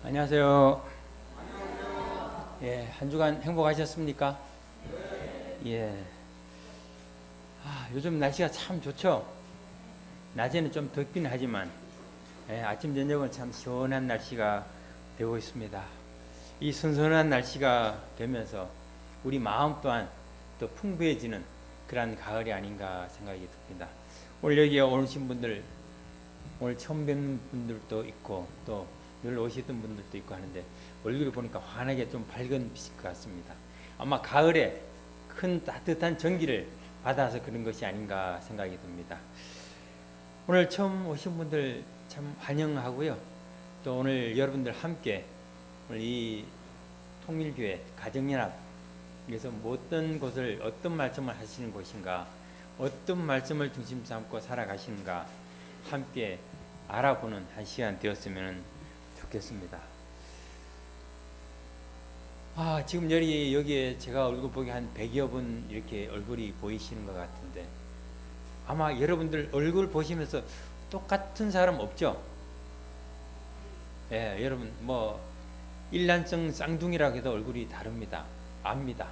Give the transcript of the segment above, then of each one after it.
안녕하세요. 예, 한 주간 행복하셨습니까? 예. 요즘 날씨가 참 좋죠? 낮에는 좀 덥긴 하지만, 아침, 저녁은 참 시원한 날씨가 되고 있습니다. 이 선선한 날씨가 되면서 우리 마음 또한 또 풍부해지는 그런 가을이 아닌가 생각이 듭니다. 오늘 여기에 오신 분들, 오늘 처음 뵙는 분들도 있고, 또 늘 오시던 분들도 있고 하는데 얼굴을 보니까 환하게 좀 밝은 빛일 것 같습니다. 아마 가을에 큰 따뜻한 전기를 받아서 그런 것이 아닌가 생각이 듭니다. 오늘 처음 오신 분들 참 환영하고요. 또 오늘 여러분들 함께 오늘 이 통일교회 가정연합에서 어떤 곳을 어떤 말씀을 하시는 곳인가, 어떤 말씀을 중심 삼고 살아가시는가 함께 알아보는 한 시간 되었으면 좋겠습니다. 지금 여기에 제가 얼굴 보기 한 100여 분 이렇게 얼굴이 보이시는 것 같은데 아마 여러분들 얼굴 보시면서 똑같은 사람 없죠? 예, 여러분 일란성 쌍둥이라고 해도 얼굴이 다릅니다. 압니다.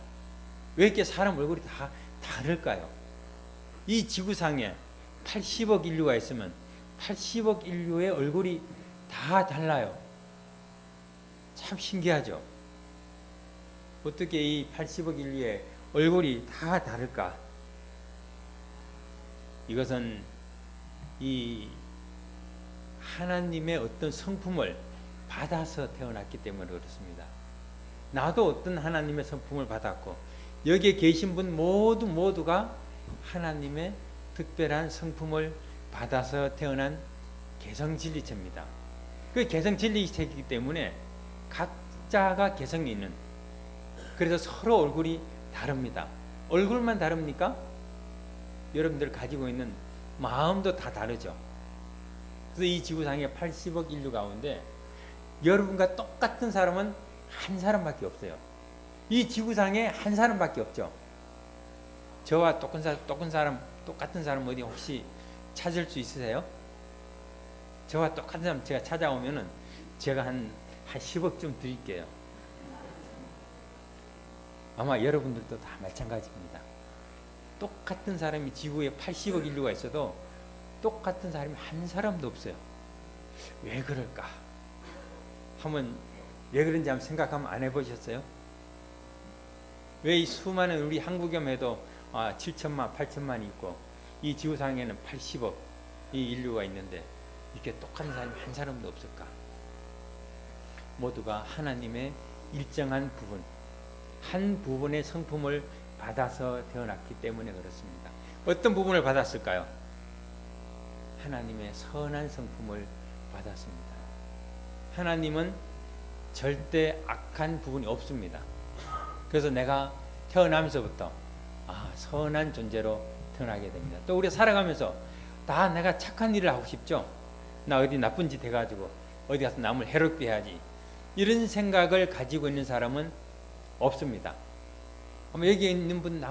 왜 이렇게 사람 얼굴이 다 다를까요? 이 지구상에 80억 인류가 있으면 80억 인류의 얼굴이 다 달라요. 참 신기하죠? 어떻게 이 80억 인류의 얼굴이 다 다를까? 이것은 이 하나님의 어떤 성품을 받아서 태어났기 때문에 그렇습니다. 나도 어떤 하나님의 성품을 받았고 여기에 계신 분 모두가 하나님의 특별한 성품을 받아서 태어난 개성진리체입니다. 그 개성진리체이기 때문에 각자가 개성이 있는, 그래서 서로 얼굴이 다릅니다. 얼굴만 다릅니까? 여러분들 가지고 있는 마음도 다 다르죠. 그래서 이 지구상에 80억 인류 가운데 여러분과 똑같은 사람은 한 사람밖에 없어요. 이 지구상에 한 사람밖에 없죠. 저와 똑같은 사람 어디 혹시 찾을 수 있으세요? 저와 똑같은 사람 제가 찾아오면은 제가 한 10억쯤 드릴게요. 아마 여러분들도 다 마찬가지입니다. 똑같은 사람이 지구에 80억 인류가 있어도 똑같은 사람이 한 사람도 없어요. 왜 그럴까? 왜 그런지 한번 생각 안 해보셨어요? 왜 이 수많은 우리 한국염에도 7천만, 8천만이 있고 이 지구상에는 80억 이 인류가 있는데 이렇게 똑같은 사람이 한 사람도 없을까? 모두가 하나님의 일정한 부분, 한 부분의 성품을 받아서 태어났기 때문에 그렇습니다. 어떤 부분을 받았을까요? 하나님의 선한 성품을 받았습니다. 하나님은 절대 악한 부분이 없습니다. 그래서 내가 태어나면서부터 선한 존재로 태어나게 됩니다. 또 우리가 살아가면서 다 내가 착한 일을 하고 싶죠. 나 어디 나쁜 짓 해가지고 어디 가서 남을 해롭게 해야지, 이런 생각을 가지고 있는 사람은 없습니다. 여기 있는 분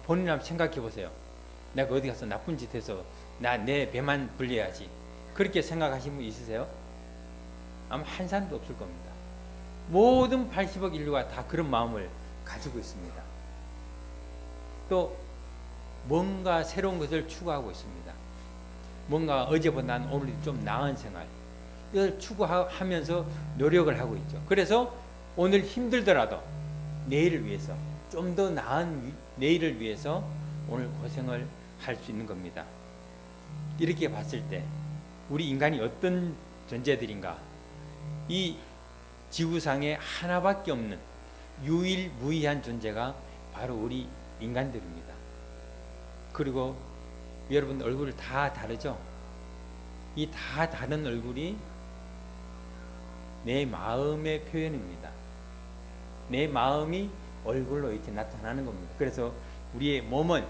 본인 한번 생각해 보세요. 내가 어디 가서 나쁜 짓 해서 내 배만 불려야지, 그렇게 생각하시는 분 있으세요? 아마 한 사람도 없을 겁니다. 모든 80억 인류가 다 그런 마음을 가지고 있습니다. 또 뭔가 새로운 것을 추구하고 있습니다. 뭔가 어제보다는 오늘이 좀 나은 생활, 이걸 추구하면서 노력을 하고 있죠. 그래서 오늘 힘들더라도 내일을 위해서, 좀 더 나은 내일을 위해서 오늘 고생을 할 수 있는 겁니다. 이렇게 봤을 때 우리 인간이 어떤 존재들인가? 이 지구상에 하나밖에 없는 유일무이한 존재가 바로 우리 인간들입니다. 그리고 여러분 얼굴 다 다르죠? 이 다 다른 얼굴이 내 마음의 표현입니다. 내 마음이 얼굴로 이렇게 나타나는 겁니다. 그래서 우리의 몸은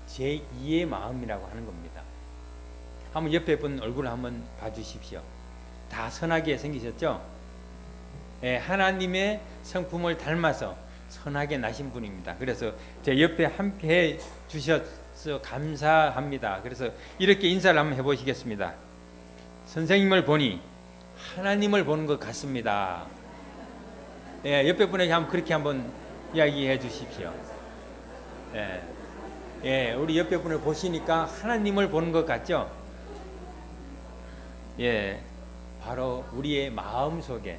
제2의 마음이라고 하는 겁니다. 한번 옆에 분 얼굴을 한번 봐주십시오. 다 선하게 생기셨죠? 하나님의 성품을 닮아서 선하게 나신 분입니다. 그래서 제 옆에 함께 해 주셔서 감사합니다. 그래서 이렇게 인사를 한번 해보시겠습니다. 선생님을 보니 하나님을 보는 것 같습니다. 예, 옆에 분에게 한번 그렇게 한번 이야기해 주십시오. 예, 예, 우리 옆에 분을 보시니까 하나님을 보는 것 같죠? 예, 바로 우리의 마음 속에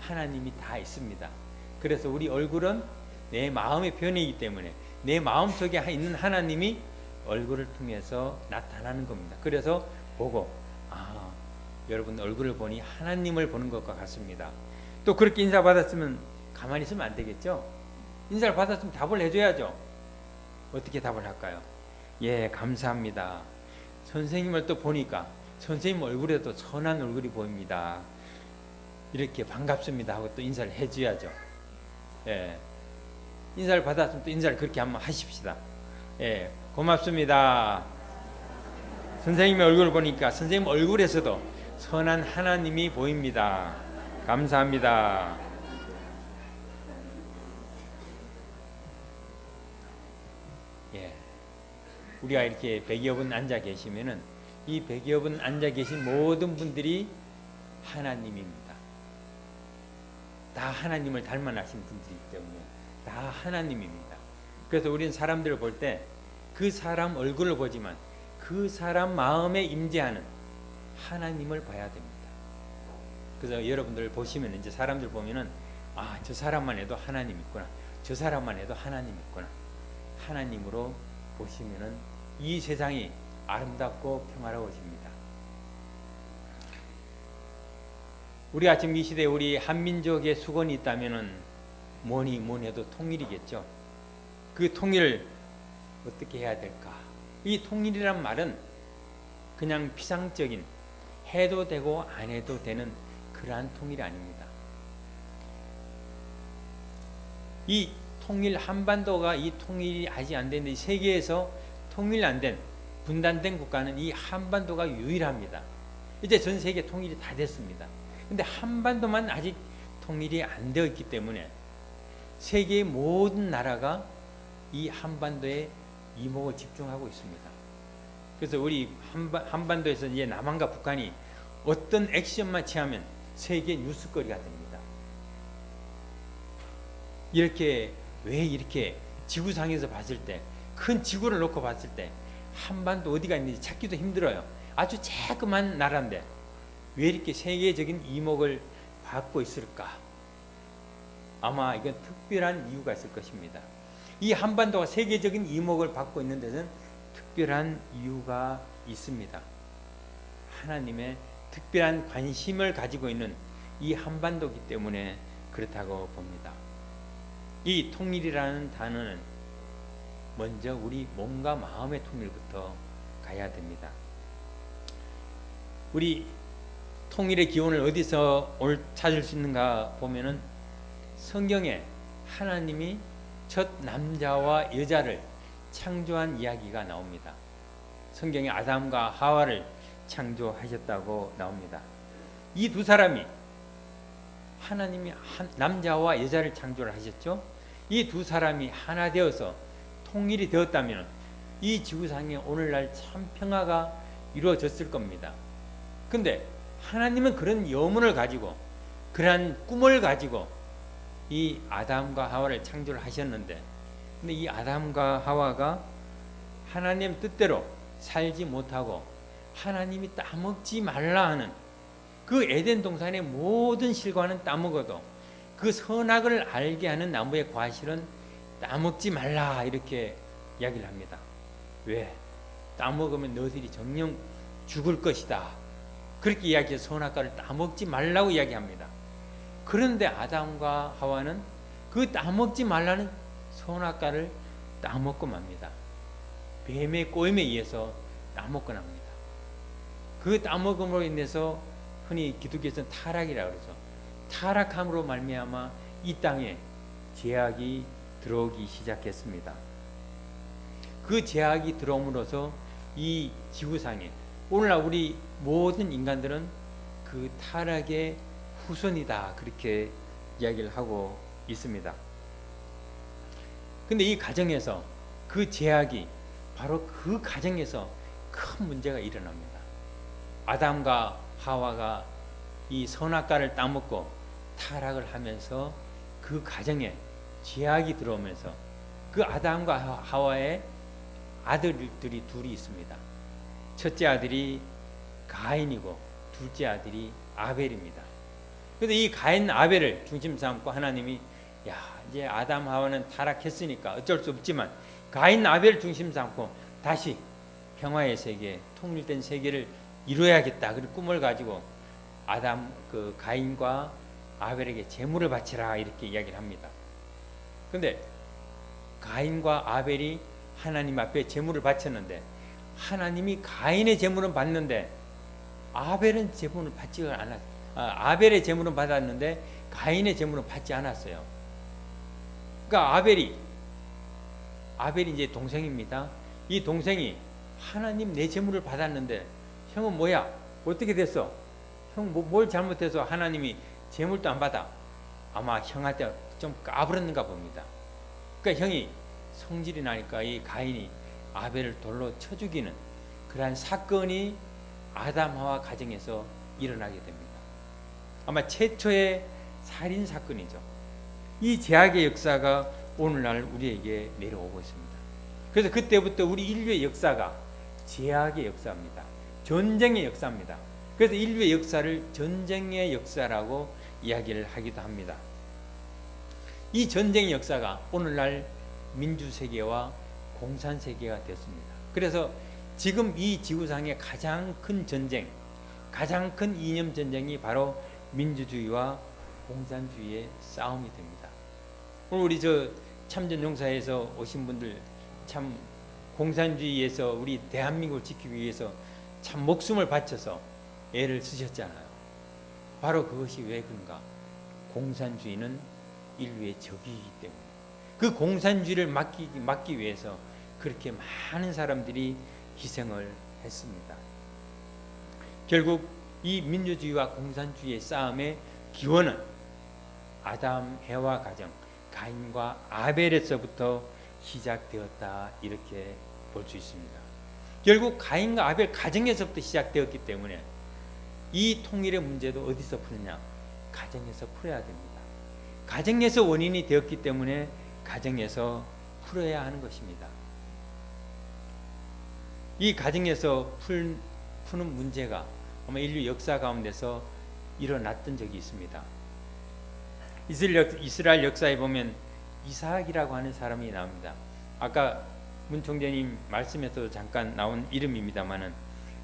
하나님이 다 있습니다. 그래서 우리 얼굴은 내 마음의 표현이기 때문에 내 마음 속에 있는 하나님이 얼굴을 통해서 나타나는 겁니다. 그래서 보고 여러분 얼굴을 보니 하나님을 보는 것과 같습니다. 또 그렇게 인사 받았으면 가만히 있으면 안 되겠죠? 인사를 받았으면 답을 해줘야죠. 어떻게 답을 할까요? 예, 감사합니다. 선생님을 또 보니까 선생님 얼굴에도 선한 얼굴이 보입니다. 이렇게 반갑습니다 하고 또 인사를 해줘야죠. 예, 인사를 받았으면 또 인사를 그렇게 한번 하십시다. 예, 고맙습니다. 선생님의 얼굴을 보니까 선생님 얼굴에서도 선한 하나님이 보입니다. 감사합니다. 예, 우리가 이렇게 100여 분 앉아 계시면은 이 100여 분 앉아 계신 모든 분들이 하나님입니다. 다 하나님을 닮아나신 분들이기 때문에 다 하나님입니다. 그래서 우리는 사람들을 볼 때 그 사람 얼굴을 보지만 그 사람 마음에 임재하는 하나님을 봐야 됩니다. 그래서 여러분들 보시면 이제 사람들 보면은 저 사람만 해도 하나님 있구나, 저 사람만 해도 하나님 있구나, 하나님으로 보시면은 이 세상이 아름답고 평화로워집니다. 우리가 지금 이 시대에 우리 한민족의 수건이 있다면은 뭐니 해도 통일이겠죠. 그 통일을 어떻게 해야 될까? 이 통일이란 말은 그냥 피상적인 해도 되고 안 해도 되는 그러한 통일이 아닙니다. 이 통일 한반도가 이 통일이 아직 안 되는데 세계에서 통일 안 된 분단된 국가는 이 한반도가 유일합니다. 이제 전 세계 통일이 다 됐습니다. 근데 한반도만 아직 통일이 안 되어 있기 때문에 세계의 모든 나라가 이 한반도에 이목을 집중하고 있습니다. 그래서 우리 한반도에서 이제 남한과 북한이 어떤 액션만 취하면 세계 뉴스거리가 됩니다. 왜 이렇게 지구상에서 봤을 때, 큰 지구를 놓고 봤을 때 한반도 어디가 있는지 찾기도 힘들어요. 아주 조그만 나라인데 왜 이렇게 세계적인 이목을 받고 있을까? 아마 이건 특별한 이유가 있을 것입니다. 이 한반도가 세계적인 이목을 받고 있는 데는 특별한 이유가 있습니다. 하나님의 특별한 관심을 가지고 있는 이 한반도이기 때문에 그렇다고 봅니다. 이 통일이라는 단어는 먼저 우리 몸과 마음의 통일부터 가야 됩니다. 우리 통일의 기원을 어디서 찾을 수 있는가 보면은 성경에 하나님이 첫 남자와 여자를 창조한 이야기가 나옵니다. 성경에 아담과 하와를 창조하셨다고 나옵니다. 이 두 사람이 하나님이 남자와 여자를 창조를 하셨죠. 이 두 사람이 하나 되어서 통일이 되었다면 이 지구상에 오늘날 참 평화가 이루어졌을 겁니다. 근데 하나님은 그런 염원을 가지고 그러한 꿈을 가지고 이 아담과 하와를 창조를 하셨는데, 근데 이 아담과 하와가 하나님 뜻대로 살지 못하고 하나님이 따먹지 말라 하는 그 에덴 동산의 모든 실과는 따먹어도 그 선악을 알게 하는 나무의 과실은 따먹지 말라 이렇게 이야기를 합니다. 왜? 따먹으면 너희들이 정령 죽을 것이다. 그렇게 이야기해서 선악과를 따먹지 말라고 이야기합니다. 그런데 아담과 하와는 그 따먹지 말라는 선악과를 따먹고 맙니다. 뱀의 꼬임에 의해서 따먹고 납니다. 그 따먹음으로 인해서 흔히 기독교에서는 타락이라고 그러죠. 타락함으로 말미암아 이 땅에 죄악이 들어오기 시작했습니다. 그 죄악이 들어옴으로써 이 지구상에 오늘날 우리 모든 인간들은 그 타락의 후손이다 그렇게 이야기를 하고 있습니다. 근데 이 가정에서 그 죄악이 바로 그 가정에서 큰 문제가 일어납니다. 아담과 하와가 이 선악과를 따먹고 타락을 하면서 그 가정에 죄악이 들어오면서 그 아담과 하와의 아들들이 둘이 있습니다. 첫째 아들이 가인이고 둘째 아들이 아벨입니다. 그래서 이 가인 아벨을 중심 삼고 하나님이 이제 아담 하와는 타락했으니까 어쩔 수 없지만 가인 아벨 중심 삼고 다시 평화의 세계, 통일된 세계를 이루어야겠다. 그리고 꿈을 가지고 그 가인과 아벨에게 제물을 바치라 이렇게 이야기를 합니다. 그런데 가인과 아벨이 하나님 앞에 제물을 바쳤는데 하나님이 가인의 제물은 받는데 아벨은 제물을 받지 않았. 아벨의 제물은 받았는데 가인의 제물은 받지 않았어요. 그러니까 아벨이 이제 동생입니다. 이 동생이 하나님 내 제물을 받았는데 형은 뭐야? 어떻게 됐어? 형 뭘 잘못해서 하나님이 제물도 안 받아? 아마 형한테 좀 까불었는가 봅니다. 그러니까 형이 성질이 나니까 이 가인이 아벨을 돌로 쳐 죽이는 그러한 사건이 아담 하와 가정에서 일어나게 됩니다. 아마 최초의 살인 사건이죠. 이 죄악의 역사가 오늘날 우리에게 내려오고 있습니다. 그래서 그때부터 우리 인류의 역사가 죄악의 역사입니다. 전쟁의 역사입니다. 그래서 인류의 역사를 전쟁의 역사라고 이야기를 하기도 합니다. 이 전쟁의 역사가 오늘날 민주세계와 공산세계가 되었습니다. 그래서 지금 이 지구상의 가장 큰 전쟁, 가장 큰 이념 전쟁이 바로 민주주의와 공산주의의 싸움이 됩니다. 오늘 우리 참전용사에서 오신 분들 참 공산주의에서 우리 대한민국을 지키기 위해서 참 목숨을 바쳐서 애를 쓰셨잖아요. 바로 그것이 왜 그런가? 공산주의는 인류의 적이기 때문에 그 공산주의를 막기 위해서 그렇게 많은 사람들이 희생을 했습니다. 결국 이 민주주의와 공산주의의 싸움의 기원은 아담 해와 가정 가인과 아벨에서부터 시작되었다 이렇게 볼 수 있습니다. 결국 가인과 아벨 가정에서부터 시작되었기 때문에 이 통일의 문제도 어디서 푸느냐? 가정에서 풀어야 됩니다. 가정에서 원인이 되었기 때문에 가정에서 풀어야 하는 것입니다. 이 가정에서 푸는 문제가 아마 인류 역사 가운데서 일어났던 적이 있습니다. 이스라엘 역사에 보면 이삭이라고 하는 사람이 나옵니다. 아까 문 총재님 말씀에서도 잠깐 나온 이름입니다만은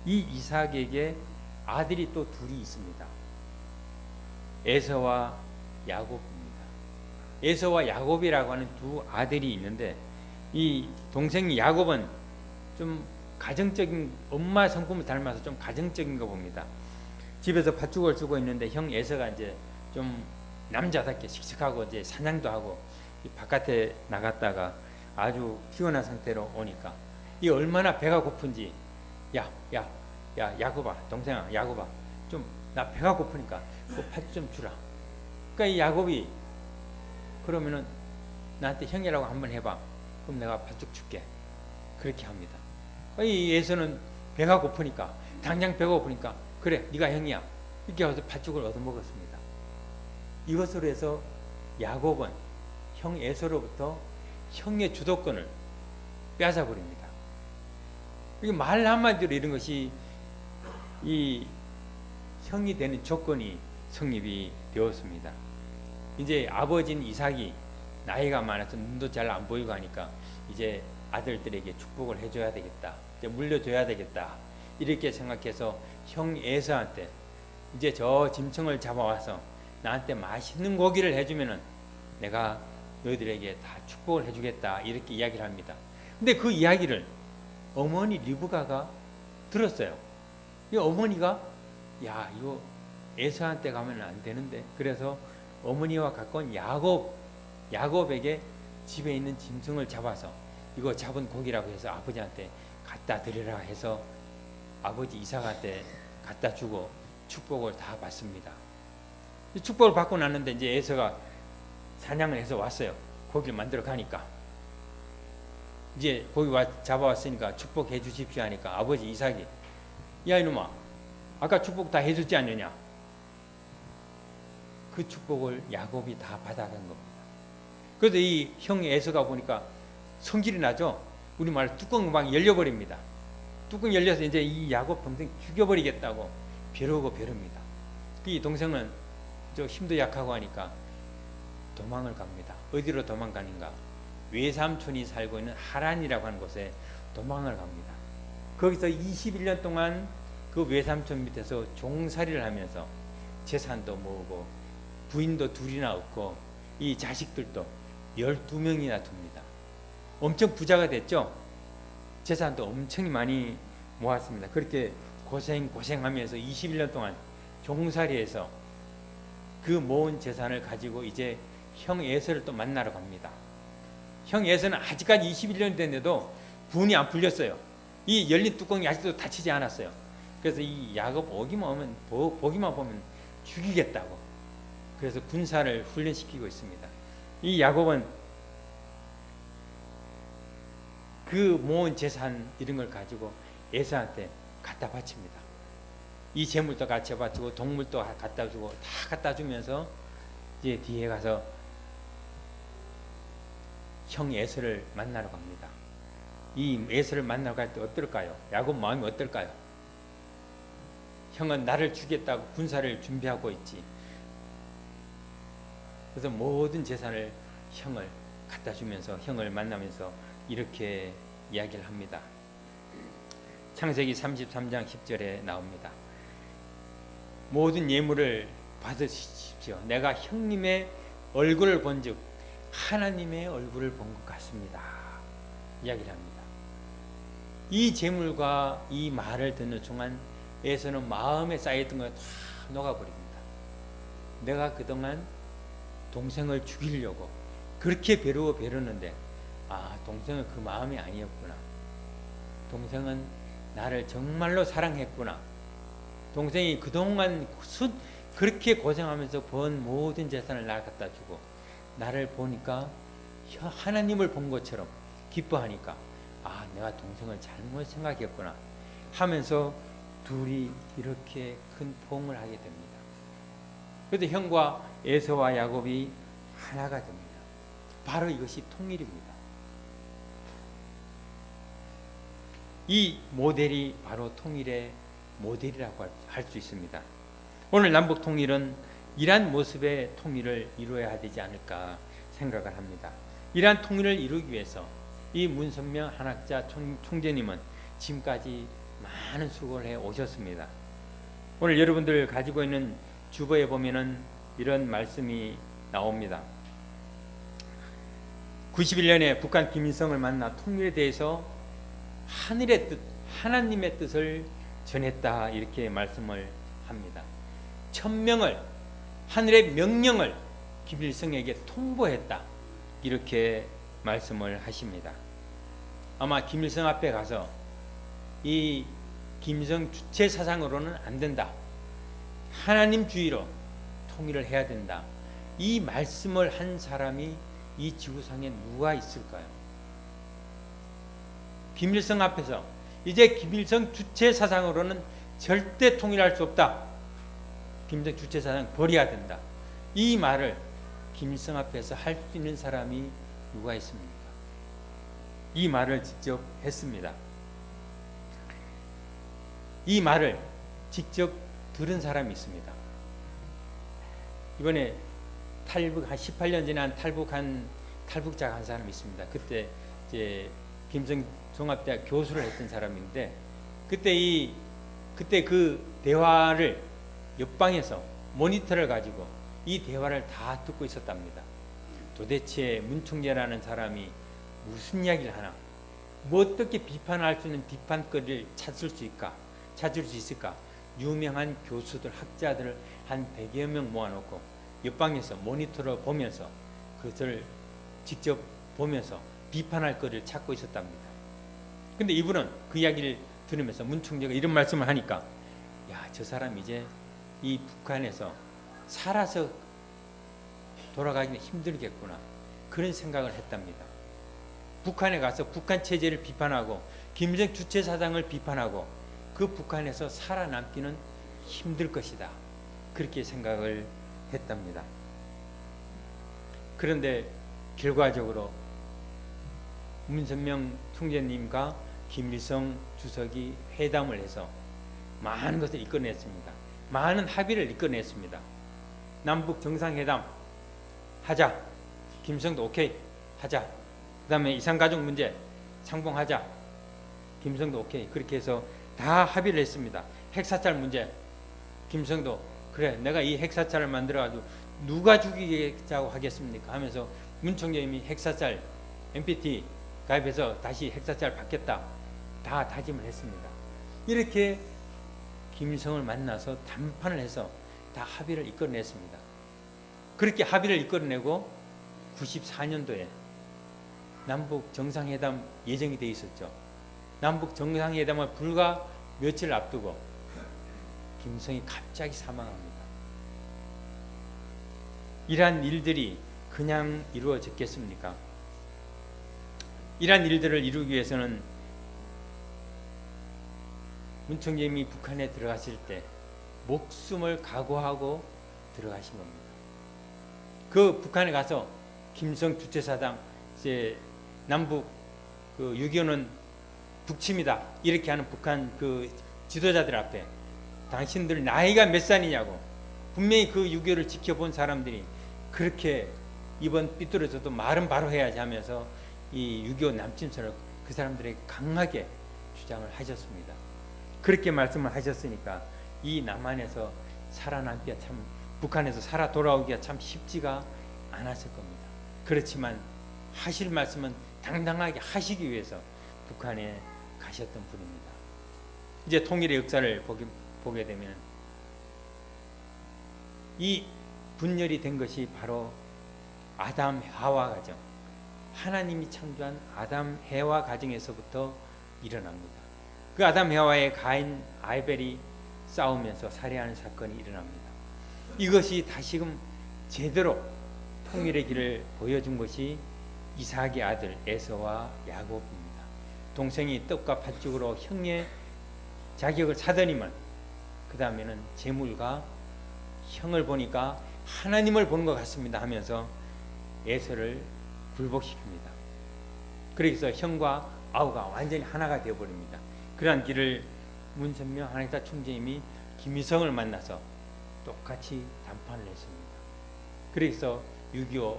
이 이삭에게 아들이 또 둘이 있습니다. 에서와 야곱입니다. 에서와 야곱이라고 하는 두 아들이 있는데 이 동생 야곱은 좀 가정적인 엄마 성품을 닮아서 좀 가정적인 거 봅니다. 집에서 팥죽을 주고 있는데 형 에서가 이제 좀 남자답게 씩씩하고 이제 사냥도 하고 바깥에 나갔다가 아주 피곤한 상태로 오니까 이 얼마나 배가 고픈지 야 야곱아 동생아 야곱아 좀 나 배가 고프니까 그 팥 좀 주라. 그러니까 이 야곱이 그러면은 나한테 형이라고 한번 해봐. 그럼 내가 팥죽 줄게. 그렇게 합니다. 이 에서는 배가 고프니까 당장 배가 고프니까 그래 네가 형이야 이렇게 해서 팥죽을 얻어먹었습니다. 이것으로 해서 야곱은 형 에서로부터 형의 주도권을 빼앗아버립니다. 이게 말 한마디로 이런 것이 이 형이 되는 조건이 성립이 되었습니다. 이제 아버지인 이삭이 나이가 많아서 눈도 잘 안 보이고 하니까 이제 아들들에게 축복을 해줘야 되겠다. 이제 물려줘야 되겠다. 이렇게 생각해서 형 에서한테 이제 저 짐승을 잡아와서 나한테 맛있는 고기를 해주면은 내가 너희들에게 다 축복을 해주겠다. 이렇게 이야기를 합니다. 근데 그 이야기를 어머니 리브가가 들었어요. 이 어머니가 야 이거 에서한테 가면 안 되는데 그래서 어머니와 가까운 야곱에게 집에 있는 짐승을 잡아서 이거 잡은 고기라고 해서 아버지한테 갖다 드리라 해서 아버지 이삭한테 갖다 주고 축복을 다 받습니다. 축복을 받고 났는데 이제 에서가 사냥을 해서 왔어요. 고기를 만들어 가니까 이제 고기 잡아왔으니까 축복해 주십시오 하니까 아버지 이삭이 야 이놈아 아까 축복 다 해줬지 않느냐? 그 축복을 야곱이 다 받아간 겁니다. 그래도 이 형 에서가 보니까 성질이 나죠. 우리말 뚜껑 막 열려버립니다. 뚜껑 열려서 이제 이 야곱 동생 죽여버리겠다고 벼르고 벼릅니다. 이 동생은 저 힘도 약하고 하니까 도망을 갑니다. 어디로 도망가는가? 외삼촌이 살고 있는 하란이라고 하는 곳에 도망을 갑니다. 거기서 21년 동안 그 외삼촌 밑에서 종살이를 하면서 재산도 모으고 부인도 둘이나 얻고 이 자식들도 12명이나 둡니다. 엄청 부자가 됐죠. 재산도 엄청 많이 모았습니다. 그렇게 고생하면서 21년 동안 종살이해서 그 모은 재산을 가지고 이제 형 에서를 또 만나러 갑니다. 형 에서는 아직까지 21년이 됐는데도 분이 안 풀렸어요. 이 열린 뚜껑이 아직도 닫히지 않았어요. 그래서 이 야곱 보기만 보면 죽이겠다고. 그래서 군사를 훈련시키고 있습니다. 이 야곱은 그 모은 재산 이런 걸 가지고 에서한테 갖다 바칩니다. 이 재물도 같이 바치고 동물도 갖다 주고 다 갖다 주면서 이제 뒤에 가서 형 에서를 만나러 갑니다. 이 에서를 만나러 갈 때 어떨까요? 야곱 마음이 어떨까요? 형은 나를 죽겠다고 군사를 준비하고 있지. 그래서 모든 재산을 형을 갖다 주면서 형을 만나면서 이렇게 이야기를 합니다. 창세기 33장 10절에 나옵니다. 모든 예물을 받으십시오. 내가 형님의 얼굴을 본즉 하나님의 얼굴을 본 것 같습니다. 이야기를 합니다. 이 재물과 이 말을 듣는 순간 에서는 마음에 쌓였던 걸 다 녹아버립니다. 내가 그동안 동생을 죽이려고 그렇게 벼르는데 동생은 그 마음이 아니었구나. 동생은 나를 정말로 사랑했구나. 동생이 그동안 그렇게 고생하면서 번 모든 재산을 나 갖다 주고 나를 보니까 하나님을 본 것처럼 기뻐하니까 내가 동생을 잘못 생각했구나 하면서 둘이 이렇게 큰 포옹을 하게 됩니다. 그런데 형과 에서와 야곱이 하나가 됩니다. 바로 이것이 통일입니다. 이 모델이 바로 통일의 모델이라고 할 수 있습니다. 오늘 남북 통일은 이러한 모습의 통일을 이루어야 되지 않을까 생각을 합니다. 이러한 통일을 이루기 위해서 이 문선명 한학자 총재님은 지금까지 많은 수고를 해 오셨습니다. 오늘 여러분들 가지고 있는 주보에 보면은 이런 말씀이 나옵니다. 91년에 북한 김일성을 만나 통일에 대해서 하늘의 뜻, 하나님의 뜻을 전했다 이렇게 말씀을 합니다. 천명을 하늘의 명령을 김일성에게 통보했다 이렇게 말씀을 하십니다. 아마 김일성 앞에 가서 이 김일성 주체 사상으로는 안 된다. 하나님주의로 통일을 해야 된다. 이 말씀을 한 사람이 이 지구상에 누가 있을까요? 김일성 앞에서 이제 김일성 주체 사상으로는 절대 통일할 수 없다. 김일성 주체 사상 버려야 된다. 이 말을 김일성 앞에서 할 수 있는 사람이 누가 있습니까? 이 말을 직접 했습니다. 이 말을 직접 들은 사람이 있습니다. 이번에 탈북 한 18년 전에 탈북자가 한 사람이 있습니다. 그때 이제 김일성 종합대학 교수를 했던 사람인데 그때 그 대화를 옆방에서 모니터를 가지고 이 대화를 다 듣고 있었답니다. 도대체 문 총재라는 사람이 무슨 이야기를 하나? 뭐 어떻게 비판할 수 있는 비판거리를 찾을 수 있을까? 유명한 교수들, 학자들을 한 100여 명 모아놓고 옆방에서 모니터를 보면서 그것을 직접 보면서 비판할 거리를 찾고 있었답니다. 근데 이분은 그 이야기를 들으면서 문 총재가 이런 말씀을 하니까 저 사람 이제 이 북한에서 살아서 돌아가기는 힘들겠구나 그런 생각을 했답니다. 북한에 가서 북한 체제를 비판하고 김일성 주체 사상을 비판하고 그 북한에서 살아남기는 힘들 것이다 그렇게 생각을 했답니다. 그런데 결과적으로 문선명 총재님과 김일성 주석이 회담을 해서 많은 것을 이끌어냈습니다. 많은 합의를 이끌어냈습니다. 남북 정상회담 하자. 김일성도 오케이 하자. 그 다음에 이산가족 문제 상봉하자. 김일성도 오케이. 그렇게 해서 다 합의를 했습니다. 핵사찰 문제 김일성도 그래 내가 이 핵사찰을 만들어가지고 누가 죽이자고 하겠습니까 하면서 문 총재님이 핵사찰 NPT 가입해서 다시 핵사찰 받겠다 다 다짐을 했습니다. 이렇게 김일성을 만나서 담판을 해서 다 합의를 이끌어냈습니다. 그렇게 합의를 이끌어내고 94년도에 남북 정상회담 예정이 돼 있었죠. 남북 정상회담을 불과 며칠 앞두고 김일성이 갑자기 사망합니다. 이러한 일들이 그냥 이루어졌겠습니까? 이러한 일들을 이루기 위해서는 문 총재님이 북한에 들어갔을 때 목숨을 각오하고 들어가신 겁니다. 그 북한에 가서 김일성 주체사당 이제 남북 그 6.25는 북침이다 이렇게 하는 북한 그 지도자들 앞에 당신들 나이가 몇 살이냐고 분명히 그 6.25를 지켜본 사람들이 그렇게 이번 삐뚤어져도 말은 바로 해야지 하면서 이 6.25 남침선을 그 사람들에게 강하게 주장을 하셨습니다. 그렇게 말씀을 하셨으니까 이 남한에서 살아남기가 참 북한에서 살아 돌아오기가 참 쉽지가 않았을 겁니다. 그렇지만 하실 말씀은 당당하게 하시기 위해서 북한에 가셨던 분입니다. 이제 통일의 역사를 보게 되면 이 분열이 된 것이 바로 아담 하와 가정, 하나님이 창조한 아담 해와 가정에서부터 일어납니다. 그 아담 해와의 가인 아벨이 싸우면서 살해하는 사건이 일어납니다. 이것이 다시금 제대로 통일의 길을 보여준 것이 이삭의 아들 에서와 야곱입니다. 동생이 떡과 팥죽으로 형의 자격을 사더니만 그 다음에는 재물과 형을 보니까 하나님을 보는 것 같습니다 하면서 에서를 굴복시킵니다. 그래서 형과 아우가 완전히 하나가 되어버립니다. 그러한 길을 문선명 한학자 총재님이 김일성을 만나서 똑같이 담판을 했습니다. 그래서 6.25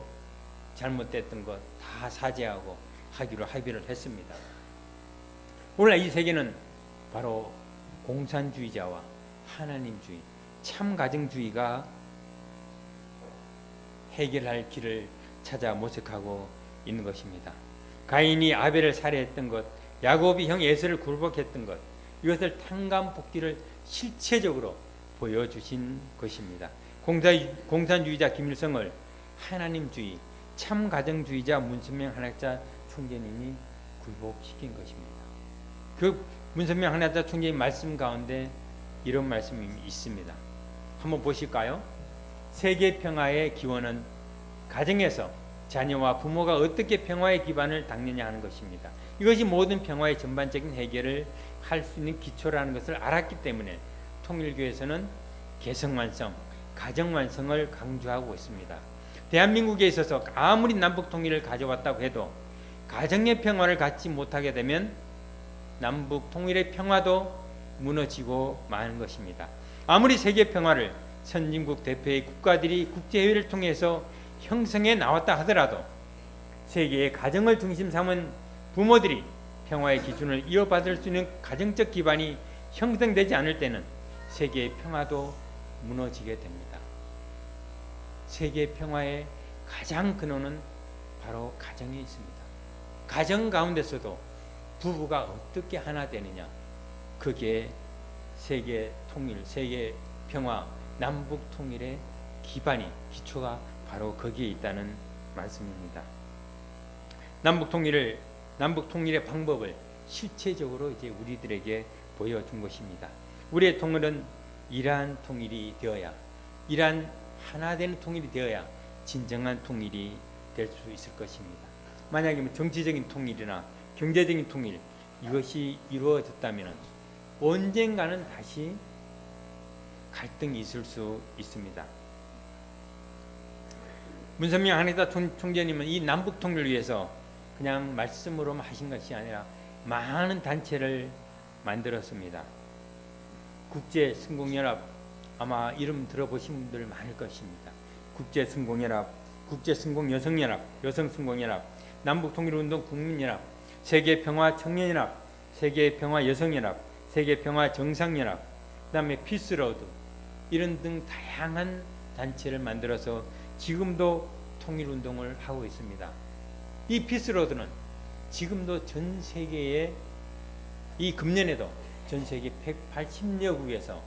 잘못됐던 것 다 사죄하고 하기로 합의를 했습니다. 오늘 이 세계는 바로 공산주의자와 하나님주의, 참가정주의가 해결할 길을 찾아 모색하고 있는 것입니다. 가인이 아벨을 살해했던 것, 야곱이 형 에서를 굴복했던 것, 이것을 탕감복귀를 실체적으로 보여주신 것입니다. 공산주의자 김일성을 하나님주의, 참가정주의자 문선명 한학자 총재님이 굴복시킨 것입니다. 그 문선명 한학자 총재님 말씀 가운데 이런 말씀이 있습니다. 한번 보실까요? 세계 평화의 기원은 가정에서 자녀와 부모가 어떻게 평화의 기반을 닦느냐 하는 것입니다. 이것이 모든 평화의 전반적인 해결을 할 수 있는 기초라는 것을 알았기 때문에 통일교에서는 개성완성, 가정완성을 강조하고 있습니다. 대한민국에 있어서 아무리 남북 통일을 가져왔다고 해도 가정의 평화를 갖지 못하게 되면 남북 통일의 평화도 무너지고 마는 것입니다. 아무리 세계 평화를 선진국 대표의 국가들이 국제회의를 통해서 형성해 나왔다 하더라도 세계의 가정을 중심 삼은 부모들이 평화의 기준을 이어받을 수 있는 가정적 기반이 형성되지 않을 때는 세계의 평화도 무너지게 됩니다. 세계 평화의 가장 근원은 바로 가정에 있습니다. 가정 가운데서도 부부가 어떻게 하나 되느냐, 그게 세계 통일, 세계 평화, 남북 통일의 기반이, 기초가 바로 거기에 있다는 말씀입니다. 남북 통일의 방법을 실체적으로 이제 우리들에게 보여준 것입니다. 우리의 통일은 이러한 통일이 되어야, 이러한 하나 되는 통일이 되어야 진정한 통일이 될 수 있을 것입니다. 만약에 정치적인 통일이나 경제적인 통일 이것이 이루어졌다면 언젠가는 다시 갈등이 있을 수 있습니다. 문선명 한의사 총재님은 이 남북 통일을 위해서 그냥 말씀으로만 하신 것이 아니라 많은 단체를 만들었습니다. 국제승공연합, 아마 이름 들어보신 분들 많을 것입니다. 국제승공연합, 국제승공여성연합, 여성승공연합, 남북통일운동 국민연합, 세계평화청년연합, 세계평화여성연합, 세계평화정상연합, 그 다음에 피스로드, 이런 등 다양한 단체를 만들어서 지금도 통일운동을 하고 있습니다. 이 피스로드는 지금도 전 세계에, 이 금년에도 전 세계 180여국에서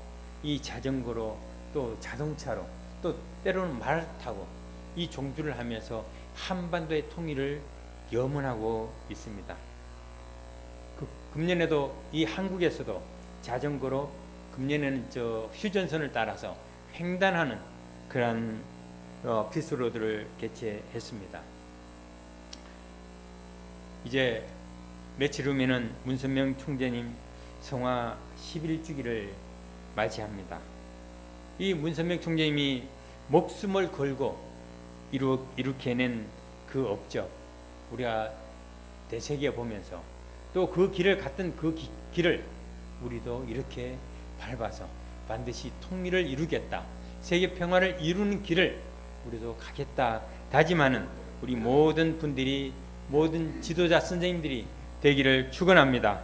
이 자전거로 또 자동차로 또 때로는 말을 타고 이 종주를 하면서 한반도의 통일을 염원하고 있습니다. 금년에도 이 한국에서도 자전거로 금년에는 휴전선을 따라서 횡단하는 그런 피스로드를 개최했습니다. 이제 며칠 후면은 문선명 총재님 성화 11주기를 맞이합니다. 이 문선명 총재님이 목숨을 걸고 이렇게 낸 그 업적, 우리가 되새겨 보면서 또 그 길을 갔던 그 길을 우리도 이렇게 밟아서 반드시 통일을 이루겠다, 세계 평화를 이루는 길을 우리도 가겠다 다짐하는 우리 모든 분들이, 모든 지도자 선생님들이 되기를 축원합니다.